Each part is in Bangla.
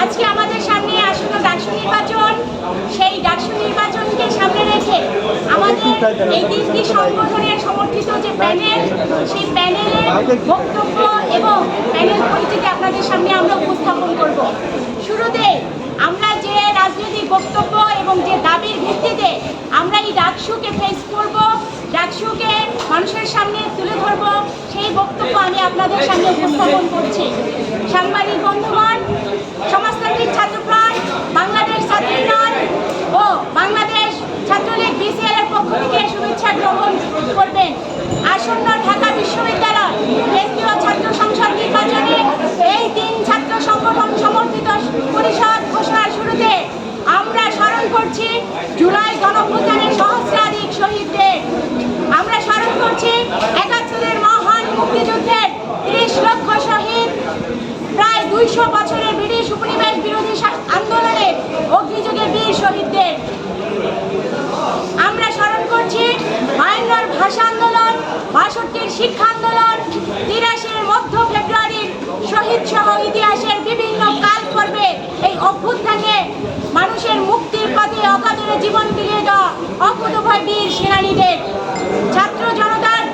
আজকে আমাদের সামনে আসন্ন ডাকসু নির্বাচন, সেই ডাকসু নির্বাচনকে সামনে রেখে আমাদের এই তিনটি সংগঠনের সমর্থিত যে প্যানেল, সেই প্যানেলের বক্তব্য এবং প্যানেল পরিচিতি আপনাদের সামনে আমরা উপস্থাপন করব। শুরুতে আমরা যে রাজনৈতিক বক্তব্য এবং যে দাবির ভিত্তিতে আমরা এই ডাকসুকে ফেস করব, ডাকসুকে মানুষের সামনে তুলে ধরব, সেই বক্তব্য আমি আপনাদের সামনে উপস্থাপন করছি। সাংবাদিক বন্ধুগণ, সমাজতান্ত্রিক ছাত্রফ্রন্ট, বাংলাদেশ ছাত্রফ্রন্ট ও বাংলাদেশ ছাত্রলীগ বিসিএল এর পক্ষ থেকে শুভেচ্ছা গ্রহণ করবেন। আসন্ন ঢাকা বিশ্ববিদ্যালয় কেন্দ্রীয় ছাত্র সংসদ নির্বাচনে এই তিন ছাত্র সংগঠন সমর্থিত পরিষদ ঘোষণার শুরুতে আমরা স্মরণ করছি জুলাই গণঅভ্যুত্থানের সহস্রাধিক শহীদদের। আমরা স্মরণ করছি ৭১-এর মহান মুক্তিযুদ্ধের ৩০ লক্ষ শহীদ, প্রায় ২০০ বছরের ব্রিটিশ উপনিবেশ বিরোধী আন্দোলনে অগ্নিযুগের বীর শহীদদের। আমরা স্মরণ করছি ৫২-র ভাষা আন্দোলন, ৬২-র শিক্ষা আন্দোলন, ৮৩-এর মধ্য ফেব্রুয়ারির শহীদ সহ ইতিহাসের বিভিন্ন কাল পর্বে এই অভ্যুত্থানে মানুষের মুক্তির পথে অকাতরে জীবন বিলিয়ে দেওয়া অকুতোভয় বীর সেনানীদের। ছাত্র জনতার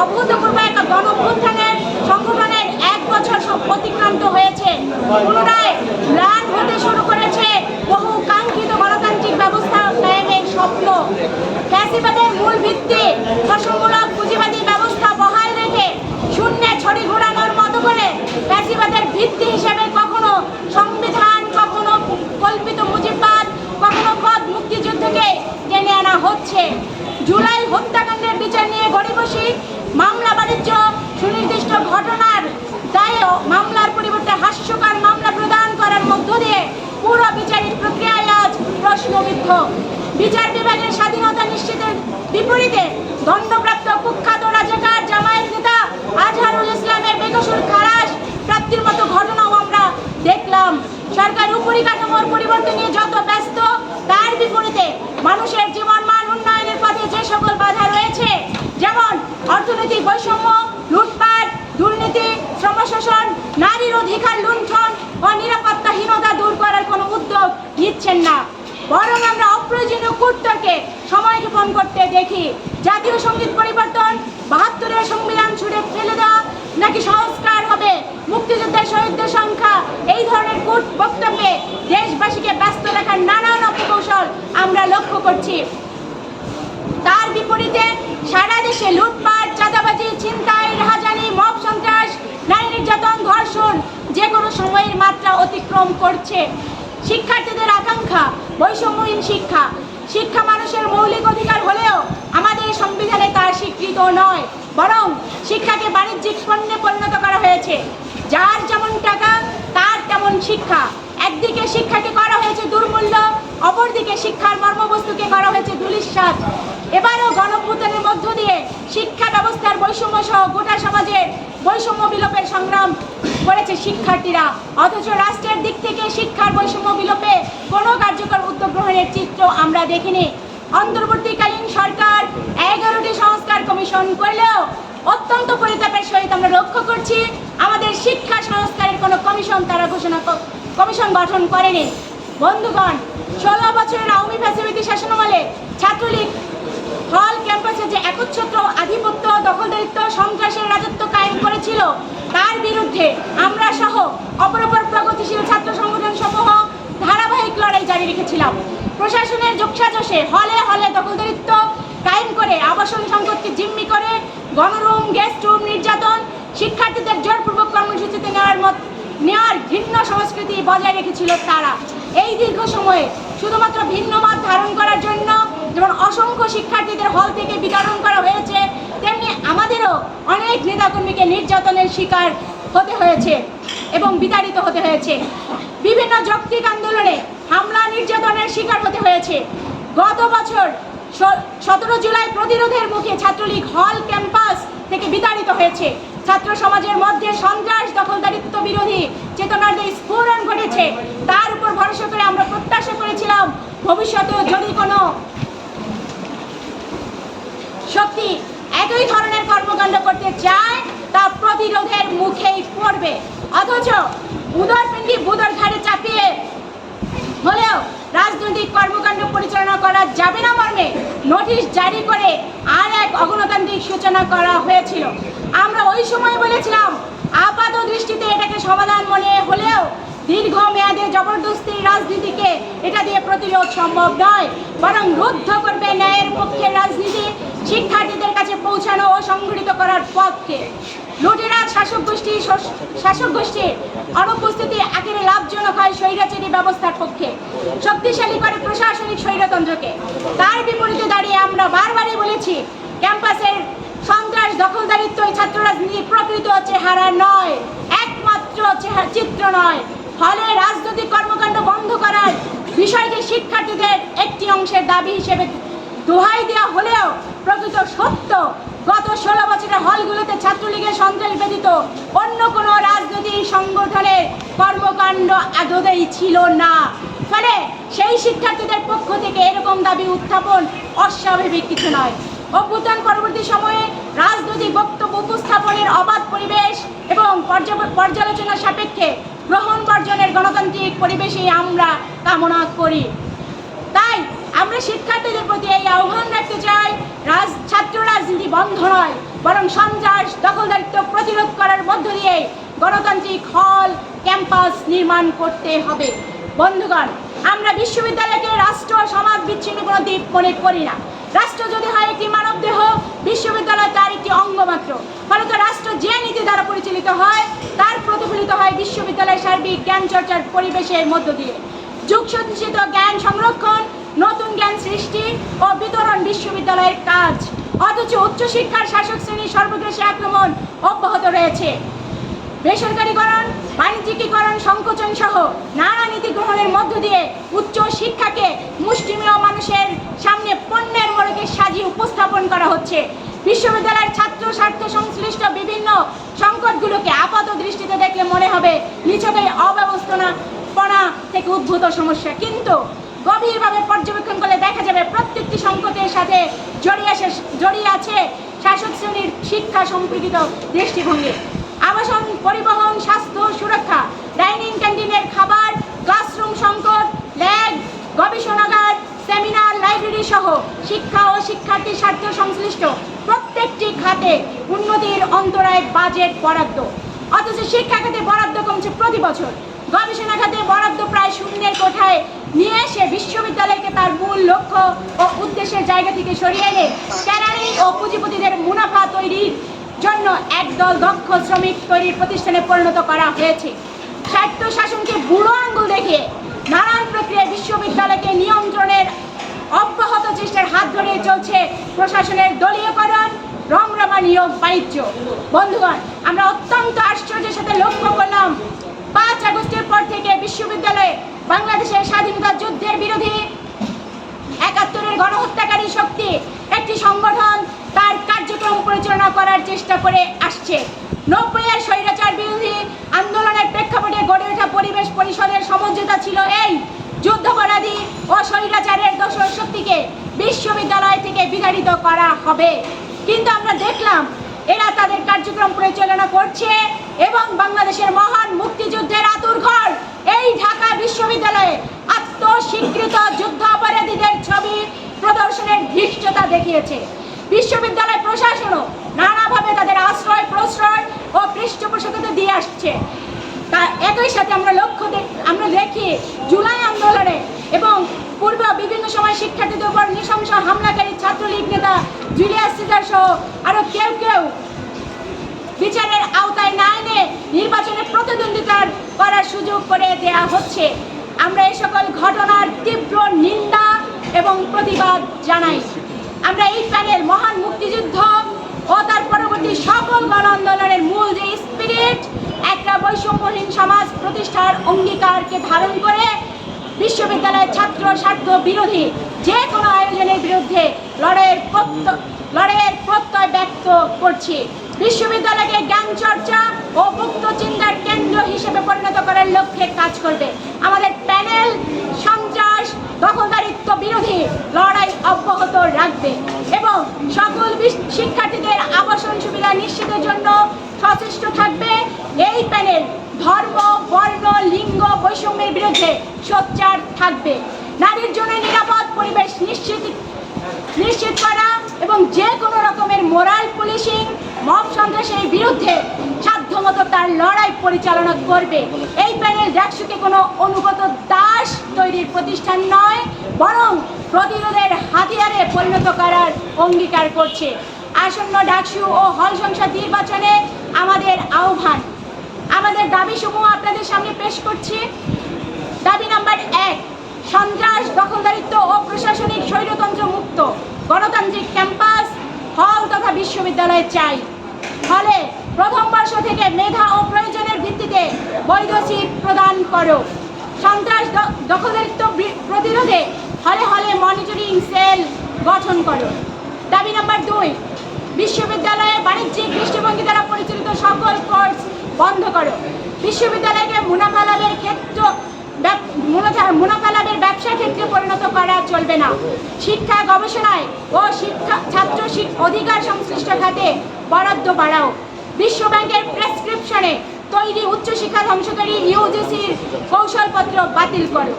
অভূতপূর্ব এক গণঅভ্যুত্থানের সংগঠনের ১ বছর অতিক্রান্ত হয়েছে। পুনরায় ম্লান হতে শুরু করেছে বহু কাঙ্ক্ষিত গণতান্ত্রিক ব্যবস্থা কায়েমের স্বপ্ন। ফ্যাসিবাদের মূল ভিত্তি ফসলমূলক পুঁজিবাদী ব্যবস্থা বহাল রেখে শূন্যে ছড়ি ঘোরানোর মতো করে ফ্যাসিবাদের ভিত্তি হিসেবে কখনো সংবিধান, কখনো কল্পিত মুজিববাদ, কখনো পদ মুক্তিযুদ্ধকে টেনে আনা হচ্ছে। জুলাই হত্যাকাণ্ডের বিচার নিয়ে গড়িবসি মামলা বাণিজ্য, সুনির্দিষ্ট ঘটনার দায়ে মামলার পরিবর্তে হাস্যকর মামলা প্রদান করার মধ্য দিয়ে পুরো বিচারিক প্রক্রিয়ায় আজ প্রশ্নবিদ্ধ। বিচার বিভাগের স্বাধীনতা নিশ্চিতের বিপরীতে দণ্ডপ্রাপ্ত কুখ্যাত রাজাকার জামায়াত নেতা আজহারুল ইসলামের বেকসুর খালাস প্রাপ্তির মতো ঘটনাও আমরা দেখলাম। সরকার উপরিকাঠামোর পরিবর্তন নিয়ে যত ব্যস্ত, তার বিপরীতে মানুষের জীবনমান উন্নয়নের পথে যে সকল বাধা রয়েছে, যেমন অর্থনৈতিক বৈষম্য, লুটপাট, দুর্নীতি, শ্রম শোষণ, নারীর অধিকার লুণ্ঠন ও নিরাপত্তাহীনতা দূর করার কোনো উদ্যোগ নিচ্ছেন না। বরং আমরা অপ্রয়োজনীয় কূটতর্কে সময় ক্ষেপণ করতে দেখি। জাতীয় সঙ্গীত পরিবর্তন, ৭২-এর সংবিধান ছুঁড়ে ফেলে দেওয়া, নাকি সংস্কার হবে মুক্তিযুদ্ধের শহীদদের সংখ্যা, এই ধরনের কূট বক্তব্যে দেশবাসীকে ব্যস্ত রাখার নানান অপকৌশল আমরা লক্ষ্য করছি। তার বিপরীতে সারা দেশে লুটপাট, চাঁদাবাজি, ছিনতাই, রাহাজানি, মব সন্ত্রাস, নারী নির্যাতন, ধর্ষণ যে কোনো সময়ের মাত্রা অতিক্রম করছে। শিক্ষার্থীদের আকাঙ্ক্ষা বৈষম্যহীন শিক্ষা। শিক্ষা মানুষের মৌলিক অধিকার হলেও আমাদের সংবিধানে তার স্বীকৃত নয়, বরং শিক্ষাকে বাণিজ্যিক পণ্যে পরিণত করা হয়েছে। যার যেমন টাকা তার তেমন শিক্ষা। একদিকে শিক্ষাকে করা হয়েছে দুর্মূল্য, অপরদিকে শিক্ষার মর্মবস্তুকে করা হয়েছে ধূলিসাৎ। এবারও গণঅভ্যুত্থানের মধ্য দিয়ে শিক্ষা ব্যবস্থার বৈষম্য সহ গোটা সমাজের বৈষম্য বিলোপের সংগ্রাম করেছে শিক্ষার্থীরা, অথচ রাষ্ট্রের দিক থেকে শিক্ষার বৈষম্য বিলোপে কোনো কার্যকর উদ্যোগ গ্রহণের চিত্র আমরা দেখিনি। অন্তর্বর্তীকালীন সরকার 11টি সংস্কার কমিশন করলেও অত্যন্ত পরিতাপের সহিত আমরা লক্ষ্য করছি আমাদের শিক্ষা সংস্কারের কোনো কমিশন গঠন করেনি। বন্ধুগণ, 16 বছরের আওয়ামী ফ্যাসিবাদী শাসনামলে ছাত্রলীগ হল ক্যাম্পাসে যে একচ্ছত্র আধিপত্য, দখলদারিত্ব, সন্ত্রাসের রাজত্ব কায়েম করেছিল, তার বিরুদ্ধে আমরা সহ অপরাপর প্রগতিশীল ছাত্র সংগঠন সমূহ ধারাবাহিক লড়াই জারি রেখেছিলাম। প্রশাসনের যোগসাজশে হলে হলে দখলদারিত্ব কায়েম করে আবাসন সংকটকে জিম্মি করে গণরুম, গেস্ট রুম নির্যাতন, শিক্ষার্থীদের জোরপূর্বক কর্মসূচিতে নেওয়ার ঘৃণ্য সংস্কৃতি বজায় রেখেছিল তারা। এই দীর্ঘ সময়ে শুধুমাত্র ভিন্ন মত ধারণ করার জন্য যেমন অসংখ্য শিক্ষার্থীদের হল থেকে বিতরণ করা হয়েছে, তেমনি আমাদেরও অনেক নেতাকর্মীকে নির্যাতনের শিকার হতে হয়েছে এবং বিতাড়িত হতে হয়েছে। বিভিন্ন যৌক্তিক আন্দোলনে হামলা, নির্যাতনের শিকার হতে হয়েছে। গত বছর 17 জুলাই প্রতিরোধের মুখে ছাত্রলীগ হল ক্যাম্পাস থেকে বিতাড়িত হয়েছে। ছাত্র সমাজের মধ্যে সন্ত্রাস, দখলদারিত্ব বিরোধী চেতনার যে স্ফুরণ ঘটেছে, তার উপর ভরসা করে আমরা প্রত্যাশা করেছিলাম ভবিষ্যতেও যদি কোনো শক্তি একই ধরনের কর্মকাণ্ড করতে চায় তা প্রতিরোধের মুখেই পড়বে। অথচ উদারপিণ্ডি হলেও রাজনৈতিক কর্মকাণ্ড পরিচালনা করা যাবে না মর্মে নোটিশ জারি করে আর এক অগণতান্ত্রিক সূচনা করা হয়েছিল। আমরা ওই সময় বলেছিলাম আপাত দৃষ্টিতে এটাকে সমাধান মনে হলেও দীর্ঘ মেয়াদে জবরদস্তির রাজনীতিকে এটা দিয়ে প্রতিরোধ সম্ভব নয়, বরং রুদ্ধ করবে ন্যায়ের পক্ষের রাজনীতি, শিক্ষার্থীদের কাছে পৌঁছানো ও সংগঠিত করার পথকে। লুটেরা শাসক গোষ্ঠীর অনুপস্থিতি একেবারে লাভজনক হয় স্বৈরাচারী ব্যবস্থার পক্ষে, শক্তিশালী করে প্রশাসনিক স্বৈরতন্ত্রকে। তার বিপরীতে দাঁড়িয়ে আমরা বারবারই বলেছি ক্যাম্পাসের সন্ত্রাস দখলদারিত্ব ছাত্র রাজনীতির প্রকৃত চেহারা নয়, একমাত্র চিত্র নয়। ফলে রাজনৈতিক কর্মকাণ্ড বন্ধ করার বিষয়টি শিক্ষার্থীদের একটি অংশের দাবি হিসেবে দোহাই দেওয়া হলেও প্রকৃত সত্য গত 16 বছরের হলগুলোতে ছাত্রলীগের সন্ত্রাস ব্যতীত অন্য কোনো রাজনৈতিক সংগঠনের কর্মকাণ্ড আদতেই ছিল না। ফলে সেই শিক্ষার্থীদের পক্ষ থেকে এরকম দাবি উত্থাপন অস্বাভাবিক কিছু নয়। অভ্যুত্থান পরবর্তী সময়ে রাজনৈতিক বক্তব্য উপস্থাপনের অবাধ পরিবেশ এবং পর্যালোচনা সাপেক্ষে গ্রহণ বর্জনের গণতান্ত্রিক পরিবেশই আমরা কামনা করি। তাই আমরা শিক্ষার্থীদের প্রতি এই আহ্বান রাখতে চাই, ছাত্র রাজনীতি বন্ধ নয়, বরং সন্ত্রাস দখলদারিত্ব প্রতিরোধ করার মধ্য দিয়ে গণতান্ত্রিক হল ক্যাম্পাস নির্মাণ করতে হবে। বন্ধুগণ, আমরা বিশ্ববিদ্যালয়কে রাষ্ট্র সমাজ বিচ্ছিন্ন কোনো দ্বীপ মনে করি না। রাষ্ট্র যদি হয় একটি মানব দেহ, বিশ্ববিদ্যালয় তার একটি অঙ্গ মাত্র। ফলত রাষ্ট্র যে নীতি দ্বারা পরিচালিত হয় তার প্রতিফলিত হয় বিশ্ববিদ্যালয়ের সার্বিক জ্ঞান চর্চার পরিবেশের মধ্য দিয়ে। যুগসঞ্চিত জ্ঞান সংরক্ষণ, নতুন জ্ঞান সৃষ্টি ও বিতরণ বিশ্ববিদ্যালয়ের কাজ। অথচ উচ্চশিক্ষার শাসক শ্রেণীর সর্বগ্রাসী আক্রমণ অব্যাহত রয়েছে। বেসরকারীকরণ, বাণিজ্যিকীকরণ, সংকোচন সহ নানা নীতি গ্রহণের মধ্য দিয়ে উচ্চ শিক্ষাকে মুষ্টিমেয় মানুষের সামনে পণ্যের মোড়কে সাজিয়ে উপস্থাপন করা হচ্ছে। বিশ্ববিদ্যালয়ের ছাত্র স্বার্থ সংশ্লিষ্ট বিভিন্ন সংকটগুলোকে আপাত দৃষ্টিতে দেখলে মনে হবে নিছকই অব্যবস্থাপনা থেকে উদ্ভূত সমস্যা, কিন্তু গভীরভাবে পর্যবেক্ষণ করলে দেখা যাবে প্রত্যেকটি সংকটের সাথে জড়িয়ে আছে শাসক শ্রেণীর শিক্ষা সম্পর্কিত দৃষ্টিভঙ্গি। আবাসন, পরিবহন, স্বাস্থ্য, সুরক্ষা, ডাইনিং ক্যান্টিনের খাবার, ক্লাসরুম সংকট, ল্যাব, গবেষণাগার, সেমিনার, লাইব্রেরি সহ শিক্ষা ও শিক্ষার্থীর স্বার্থ সংশ্লিষ্ট প্রত্যেকটি খাতে উন্নতির অন্তরায় বাজেট বরাদ্দ। অথচ শিক্ষা খাতে বরাদ্দ কমছে প্রতি বছর। গবেষণা খাতে বরাদ্দ প্রায় শূন্যের কোঠায় নিয়ে এসে বিশ্ববিদ্যালয়কে তার মূল লক্ষ্য ও উদ্দেশ্যের জায়গা থেকে সরিয়ে এনে ক্যাডারিং ও পুঁজিপতিদের মুনাফা তৈরির জন্য একদল দক্ষ শ্রমিক তৈরির প্রতিষ্ঠানে পরিণত করা হয়েছে। স্বায়ত্ত শাসনকে বুড়ো আঙ্গুল দেখিয়ে নানান প্রক্রিয়ায় বিশ্ববিদ্যালয়কে নিয়ন্ত্রণের অব্যাহত চেষ্টার হাত ধরে চলছে প্রশাসনের দলীয়করণ, রমরমা নিয়োগ বাণিজ্য। বন্ধুগণ, আমরা অত্যন্ত আশ্চর্যের সাথে লক্ষ্য করলাম 5 আগস্টের পর থেকে বিশ্ববিদ্যালয়ে বাংলাদেশের স্বাধীনতা যুদ্ধের বিরোধী 71-এর গণহত্যাকারী শক্তি একটি সংগঠন তার কার্যক্রম পরিচালনা করার চেষ্টা করে আসছে। 90-এর স্বৈরাচার বিরোধী আন্দোলনের প্রেক্ষাপটে গড়ে ওঠা পরিবেশ পরিষদের সমঝোতা ছিল এই যুদ্ধাপরাধী ও স্বৈরাচারের দোসর শক্তিকে বিশ্ববিদ্যালয় থেকে বিতাড়িত করা হবে। কিন্তু আমরা দেখলাম এরা তাদের কার্যক্রম পরিচালনা করছে এবং বাংলাদেশের মহান মুক্তিযুদ্ধের আঁতুড়ঘর এই ঢাকা বিশ্ববিদ্যালয়ে আত্মস্বীকৃত যুদ্ধাপরাধীদের ছবি প্রদর্শনের ধৃষ্টতা দেখিয়েছে। বিশ্ববিদ্যালয় প্রশাসনও নানাভাবে তাদের আশ্রয় প্রশ্রয় ও পৃষ্ঠপোষকতা দিয়ে আসছে। তা একই সাথে আমরা দেখি জুলাই আন্দোলনে এবং পূর্বে বিভিন্ন সময় শিক্ষার্থীদের উপর নৃশংস হামলাকারী ছাত্রলীগ নেতা জুলিয়াস সিজার সহ আরো কেউ বিচারের আওতায় না এনে নির্বাচনে প্রতিদ্বন্দ্বিতা করার সুযোগ করে দেয়া হচ্ছে। আমরা এই সকল ঘটনার তীব্র নিন্দা এবং প্রতিবাদ জানাই। আমরা এই প্যানেল মহান মুক্তিযুদ্ধ ও তার পরবর্তী সকল গণ আন্দোলনের মূল যে স্পিরিট, একটা বৈষম্যহীন সমাজ প্রতিষ্ঠার অঙ্গীকারকে ধারণ করে বিশ্ববিদ্যালয়ের ছাত্র স্বার্থ বিরোধী যে কোনো আয়োজনের বিরুদ্ধে লড়াইয়ের প্রত্যয় ব্যক্ত করছি। বিশ্ববিদ্যালয়কে জ্ঞান চর্চা ও মুক্ত চিন্তার কেন্দ্র হিসেবে পরিণত করার লক্ষ্যে কাজ করবে। আমাদের প্যানেল সন্ত্রাস দখলদারিত্ব বিরোধী লড়াই অব্যাহত রাখবে এবং সকল শিক্ষার্থীদের আবাসন সুবিধা নিশ্চিতের জন্য সচেষ্ট থাকবে। এই প্যানেল ধর্ম, বর্ণ, লিঙ্গ বৈষম্যের বিরুদ্ধে সোচ্চার থাকবে। নারীর জন্য নিরাপদ পরিবেশ নিশ্চিত করা এবং যে কোনো রকমের মোরাল পুলিশিং, মব সন্ত্রাসের বিরুদ্ধে সাধ্যমতো তার লড়াই পরিচালনা করবে। এই প্যানেল ডাকসুকে কোনো অনুগত দাস তৈরির প্রতিষ্ঠান নয়, বরং প্রতিরোধের হাতিয়ারে পরিণত করার অঙ্গীকার করছে। আসন্ন ডাকসু ও হল সংসদ নির্বাচনে আমাদের আহ্বান, আমাদের দাবিসমূহ আপনাদের সামনে পেশ করছি। দাবি নাম্বার 1, সন্ত্রাস, দখলদারিত্ব ও প্রশাসনিক স্বৈরতন্ত্র মুক্ত গণতান্ত্রিক ক্যাম্পাস, হল তথা বিশ্ববিদ্যালয়ে চাই। ফলে প্রথম বর্ষ থেকে মেধা ও প্রয়োজনের ভিত্তিতে বৈধ সিট প্রদান করো। সন্ত্রাস দখলদারিত্ব প্রতিরোধে হলে হলে মনিটরিং সেল গঠন করো। দাবি নাম্বার 2, বিশ্ববিদ্যালয়ে বাণিজ্যিক দৃষ্টিভঙ্গি দ্বারা পরিচালিত সকল কোর্স বন্ধ করো। বিশ্ববিদ্যালয়কে মুনাফা লাভের ব্যবসা ক্ষেত্রে পরিণত করা চলবে না। শিক্ষা গবেষণায় ও ছাত্র অধিকার সংশ্লিষ্ট খাতে বরাদ্দ বাড়াও। বিশ্ব ব্যাংকের প্রেসক্রিপশনে তৈরি উচ্চশিক্ষা ধ্বংসকারী ইউজিসির কৌশলপত্র বাতিল করো।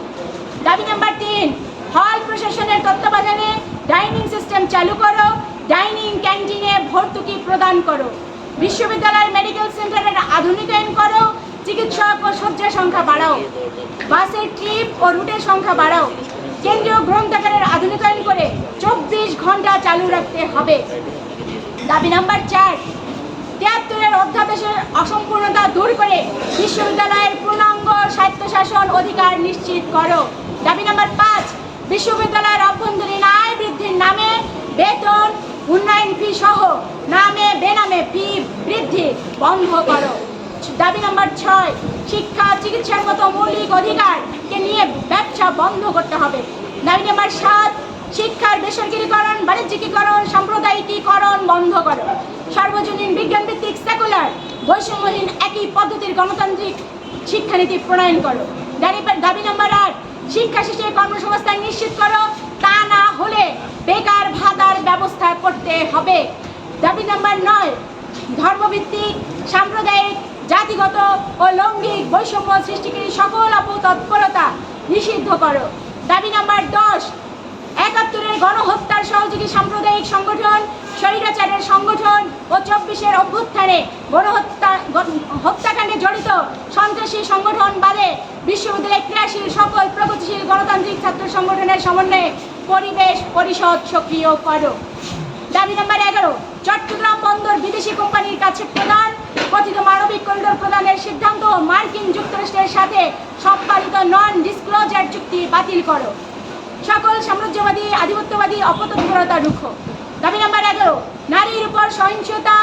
দাবি নাম্বার 3, হল প্রশাসনের তত্ত্বাবধানে ডাইনিং সিস্টেম চালু করো। ডাইনিং ক্যান্টিনে ভর্তুকি প্রদান করো। বিশ্ববিদ্যালয়ের মেডিকেল সেন্টারের আধুনিকায়ন করো। চিকিৎসক ও শয্যা সংখ্যা বাড়াও। বাসের ট্রিপ ও রুটের সংখ্যা বাড়াও। কেন্দ্রীয় গ্রন্থাগারের আধুনিকায়ন করে 24 ঘন্টা চালু রাখতে হবে। দাবি নাম্বার 4, 73-এর অধ্যাদেশের অসম্পূর্ণতা দূর করে বিশ্ববিদ্যালয়ের পূর্ণাঙ্গ স্বায়ত্তশাসন অধিকার নিশ্চিত করো। দাবি নাম্বার 5, বিশ্ববিদ্যালয়ের অভ্যন্তরীণ আয় বৃদ্ধির নামে বেতন উন্নয়ন ফি সহ নামে বেনামে ফি বৃদ্ধি বন্ধ করো। দাবি নাম্বার 6, শিক্ষা চিকিৎসার মতো মৌলিক অধিকারকে নিয়ে ব্যবসা বন্ধ করতে হবে। দাবি নাম্বার 7, শিক্ষার বেসরকারীকরণ, বাণিজ্যিকীকরণ, সাম্প্রদায়িকীকরণ বন্ধ করো। সর্বজনীন বিজ্ঞানভিত্তিক সেকুলার বৈষম্যহীন একই পদ্ধতির গণতান্ত্রিক শিক্ষানীতি প্রণয়ন করো। দাবি নাম্বার 8, শিক্ষা শেষে কর্মসংস্থান নিশ্চিত করো, তা না হলে বেকার ভাতার ব্যবস্থা করতে হবে। দাবি নাম্বার 9, ধর্মভিত্তিক, সাম্প্রদায়িক, জাতিগত ও লৈঙ্গিক বৈষম্য সৃষ্টিকারী সকল অপতৎপরতা নিষিদ্ধ করো। দাবি নাম্বার 10, 71-এর গণহত্যার সহযোগী সাম্প্রদায়িক সংগঠন, স্বৈরাচারের সংগঠন ও 24-এর অভ্যুত্থানে হত্যাকাণ্ডে জড়িত সন্ত্রাসী সংগঠন বাদে বিশ্ববিদ্যালয়ে ক্রিয়াশীল সকল প্রগতিশীল গণতান্ত্রিক ছাত্র সংগঠনের সমন্বয়ে পরিবেশ পরিষদ সক্রিয় করো। দাবি নাম্বার 11, চট্টগ্রাম বন্দর বিদেশি কোম্পানির কাছে প্রদান, কথিত মানবিক করিডোর প্রদানের সিদ্ধান্ত মার্কিন যুক্তরাষ্ট্রের সাথে সম্পাদিত নন ডিসক্লোজার চুক্তি বাতিল করো। সকল সাম্রাজ্যবাদী আধিপত্যবাদী অপতৎপরতা রুখো। দাবি নাম্বার 11, নারীর উপর সহিংসতা,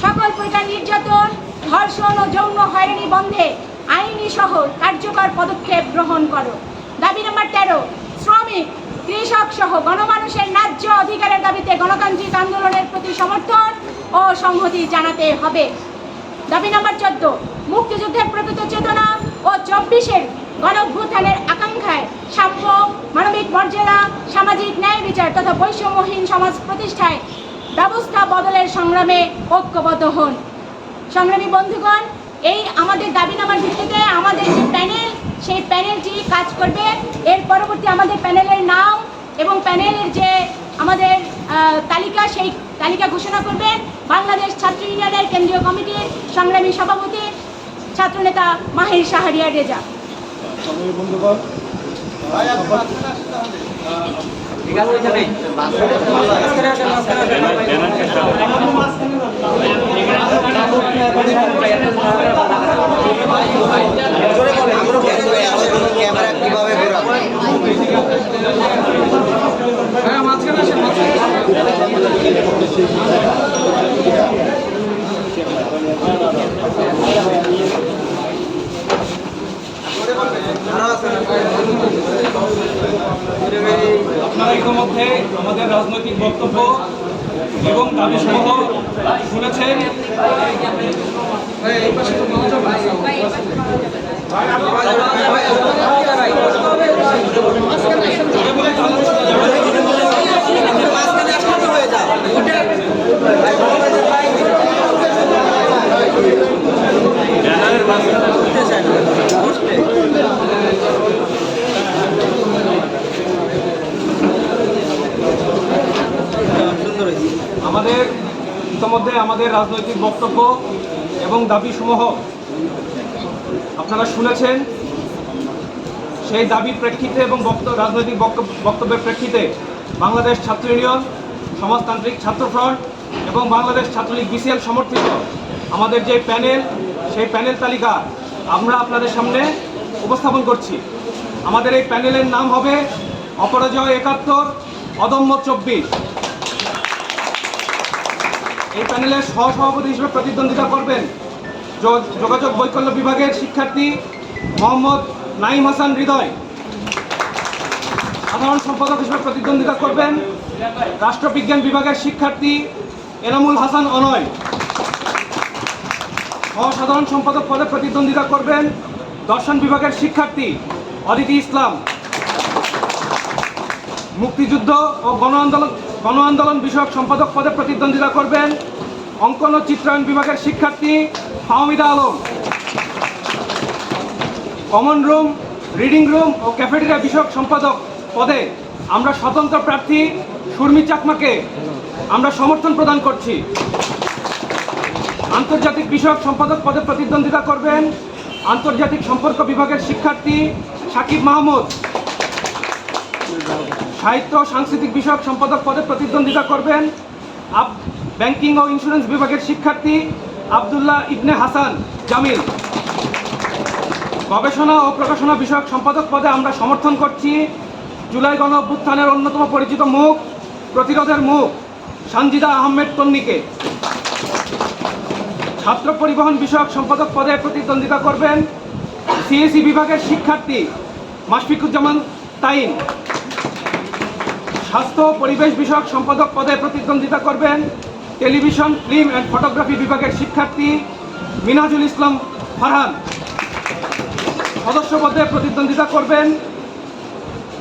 সকল প্রকার নির্যাতন, ধর্ষণ ও যৌন হয়রানি বন্ধে আইনি সহ কার্যকর পদক্ষেপ গ্রহণ করো। দাবি নাম্বার 13, শ্রমিক, কৃষক সহ গণমানুষের ন্যায্য অধিকারের দাবিতে গণতান্ত্রিক আন্দোলনের প্রতি সমর্থন ও সংহতি জানাতে হবে। দাবি নাম্বার 14, মুক্তিযুদ্ধের প্রকৃত চেতনা ও 24-এর গণঅভ্যুত্থানের আকাঙ্ক্ষায় সাম্য, মানবিক মর্যাদা, সামাজিক ন্যায় বিচার তথা বৈষম্যহীন সমাজ প্রতিষ্ঠায় ব্যবস্থা বদলের সংগ্রামে ঐক্যবদ্ধ হন। সংগ্রামী বন্ধুগণ, এই আমাদের দাবিনামার ভিত্তিতে আমাদের যে প্যানেল, সেই প্যানেলটি কাজ করবে। এর পরবর্তী আমাদের প্যানেলের নাম এবং প্যানেলের যে আমাদের তালিকা, সেই তালিকা ঘোষণা করবেন বাংলাদেশ ছাত্র ইউনিয়নের কেন্দ্রীয় কমিটির সংগ্রামী সভাপতি ছাত্রনেতা মাহির শাহরিয়ার রেজা। আপনারা ইতিমধ্যে আমাদের রাজনৈতিক বক্তব্য এবং দাবি সমূহ শুনেছেন। আমাদের রাজনৈতিক বক্তব্য এবং দাবিসমূহ আপনারা শুনেছেন। সেই দাবির প্রেক্ষিতে এবং রাজনৈতিক বক্তব্যের প্রেক্ষিতে বাংলাদেশ ছাত্র ইউনিয়ন, সমাজতান্ত্রিক ছাত্র ফ্রন্ট এবং বাংলাদেশ ছাত্রলীগ বিসিএল সমর্থিত আমাদের যে প্যানেল, সেই প্যানেল তালিকা আমরা আপনাদের সামনে উপস্থাপন করছি। আমাদের এই প্যানেলের নাম হবে অপরাজয় ৭১, অদম্য ২৪। এই প্যানেলের সহসভাপতি হিসেবে প্রতিদ্বন্দ্বিতা করবেন যোগাযোগ বৈকল্য বিভাগের শিক্ষার্থী মোহাম্মদ নাঈম হাসান হৃদয়। সাধারণ সম্পাদক হিসেবে প্রতিদ্বন্দ্বিতা করবেন রাষ্ট্রবিজ্ঞান বিভাগের শিক্ষার্থী এনামুল হাসান অনয়। সহসাধারণ সম্পাদক পদে প্রতিদ্বন্দ্বিতা করবেন দর্শন বিভাগের শিক্ষার্থী অদিতি ইসলাম। মুক্তিযুদ্ধ ও গণ আন্দোলন বিষয়ক সম্পাদক পদে প্রতিদ্বন্দ্বিতা করবেন অঙ্কন ও চিত্রায়ন বিভাগের শিক্ষার্থী Fahmida Alam. Common room, reading room ও ক্যাফেটেরিয়া বিষয়ক সম্পাদক পদে আমরা স্বতন্ত্র প্রার্থী সুরমি চাকমাকে আমরা সমর্থন প্রদান করছি। আন্তর্জাতিক বিষয়ক সম্পাদক পদে প্রতিদ্বন্দ্বিতা করবেন আন্তর্জাতিক সম্পর্ক বিভাগের শিক্ষার্থী সাকিব মাহমুদ। সাহিত্য ও সাংস্কৃতিক বিষয়ক সম্পাদক পদে প্রতিদ্বন্দ্বিতা করবেন ব্যাংকিং ও ইন্স্যুরেন্স বিভাগের শিক্ষার্থী আবদুল্লাহ ইবনে হাসান জামিল। গবেষণা ও প্রকাশনা বিষয়ক সম্পাদক পদে আমরা সমর্থন করছি জুলাই গণ অভ্যুত্থানের অন্যতম পরিচিত মুখ, প্রতিরোধের মুখ সানজিদা আহমেদ তন্নিকে। ছাত্র পরিবহন বিষয়ক সম্পাদক পদে প্রতিদ্বন্দ্বিতা করবেন সিএসি বিভাগের শিক্ষার্থী মাশফিকুজ্জামান তাইন। স্বাস্থ্য পরিবেশ বিষয়ক সম্পাদক পদে প্রতিদ্বন্দ্বিতা করবেন টেলিভিশন, ফিল্ম অ্যান্ড ফটোগ্রাফি বিভাগের শিক্ষার্থী মিনহাজুল ইসলাম ফারহান। সদস্য পদে প্রতিদ্বন্দ্বিতা করবেন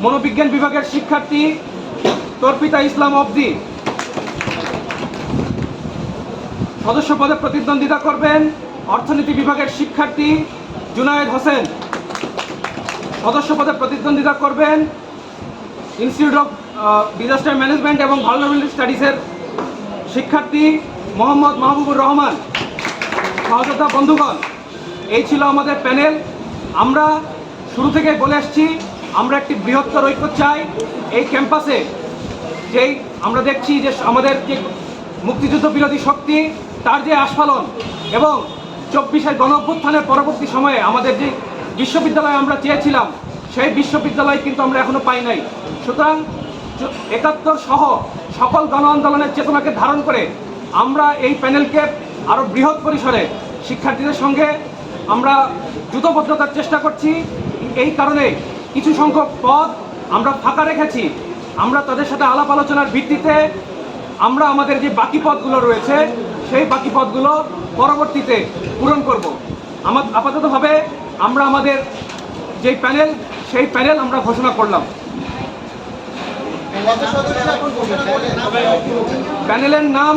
মনোবিজ্ঞান বিভাগের শিক্ষার্থী তর্পিতা ইসলাম অবদি। সদস্য পদে প্রতিদ্বন্দ্বিতা করবেন অর্থনীতি বিভাগের শিক্ষার্থী জুনায়েদ হোসেন। সদস্য পদে প্রতিদ্বন্দ্বিতা করবেন ইনস্টিটিউট অফ ডিজাস্টার ম্যানেজমেন্ট এবং ভালনারেবল স্টাডিজের শিক্ষার্থী মোহাম্মদ মাহবুবুর রহমান। সহযোদ্ধা বন্ধুগণ, এই ছিল আমাদের প্যানেল। আমরা শুরু থেকে বলে আসছি আমরা একটি বৃহত্তর ঐক্য চাই। এই ক্যাম্পাসে যেই আমরা দেখছি যে আমাদের যে মুক্তিযুদ্ধ বিরোধী শক্তি, তার যে আস্ফালন এবং ২৪শে গণঅভ্যুত্থানের পরবর্তী সময়ে আমাদের যে বিশ্ববিদ্যালয় আমরা চেয়েছিলাম, সেই বিশ্ববিদ্যালয় কিন্তু আমরা এখনো পাই নাই। সুতরাং ৭১ সহ সকল গণ আন্দোলনের চেতনাকে ধারণ করে আমরা এই প্যানেলকে আরও বৃহৎ পরিসরে শিক্ষার্থীদের সঙ্গে আমরা জুতবদ্ধতার চেষ্টা করছি। এই কারণে কিছু সংখ্যক পদ আমরা ফাঁকা রেখেছি। আমরা তাদের সাথে আলাপ আলোচনার ভিত্তিতে আমরা আমাদের যে বাকি পদগুলো রয়েছে সেই বাকি পদগুলো পরবর্তীতে পূরণ করব। আপাততভাবে আমরা আমাদের যে প্যানেল, সেই প্যানেল আমরা ঘোষণা করলাম। প্যানেলের নাম